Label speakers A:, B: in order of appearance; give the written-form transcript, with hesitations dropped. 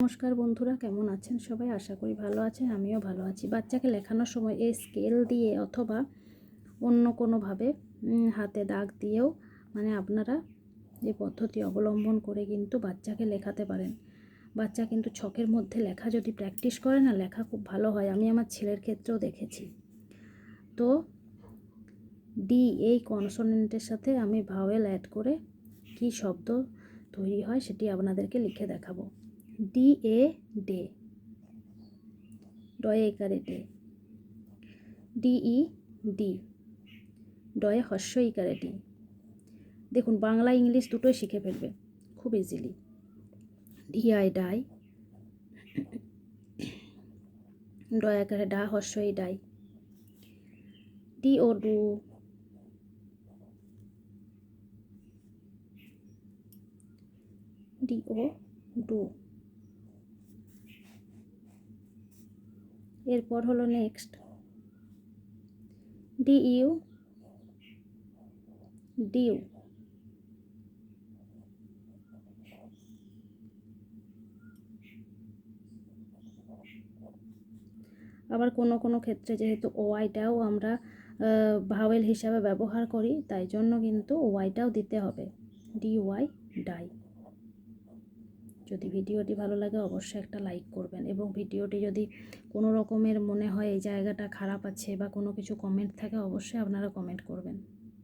A: নমস্কার বন্ধুরা, কেমন আছেন সবাই? আশা করি ভালো আছেন, আমিও ভালো আছি। বাচ্চাকে লেখানোর সময় এই স্কেল দিয়ে অথবা অন্য কোনোভাবে হাতে দাগ দিয়েও আপনারা যে পদ্ধতি অবলম্বন করে কিন্তু বাচ্চাকে লেখাতে পারেন। বাচ্চা কিন্তু ছকের মধ্যে লেখা যদি প্র্যাকটিস করে না, লেখা খুব ভালো হয়। আমি আমার ছেলের ক্ষেত্রেও দেখেছি। তো ডি এই কনসোনেন্টের সাথে আমি ভাওয়েল অ্যাড করে কি শব্দ তৈরি হয় সেটি আপনাদেরকে লিখে দেখাবো। ডি এ ডে, ডয়ে একারে ডে, ডি ই ডি, ডয়ে হস্য ইকারে ডি। দেখুন, বাংলা ইংলিশ দুটোই শিখে ফেলবে খুব ইজিলি। ডি আই ডাই, ডয় আকারে ডা, হস্য ই ডাই, D O do, D O do. এরপর হলো নেক্সট ডি ইউ ডিউ, আবার কোনো কোনো ক্ষেত্রে যেহেতু ওয়াইটাও আমরা ভাওয়েল হিসাবে ব্যবহার করি, তাই জন্য কিন্তু ওয়াইটাও দিতে হবে। D Y die. যদি ভিডিওটি ভালো লাগে অবশ্যই একটা লাইক করবেন, এবং ভিডিওটি যদি কোনো রকমের মনে হয় এই জায়গাটা খারাপ আছে বা কোনো কিছু কমেন্ট থাকে, অবশ্যই আপনারা কমেন্ট করবেন।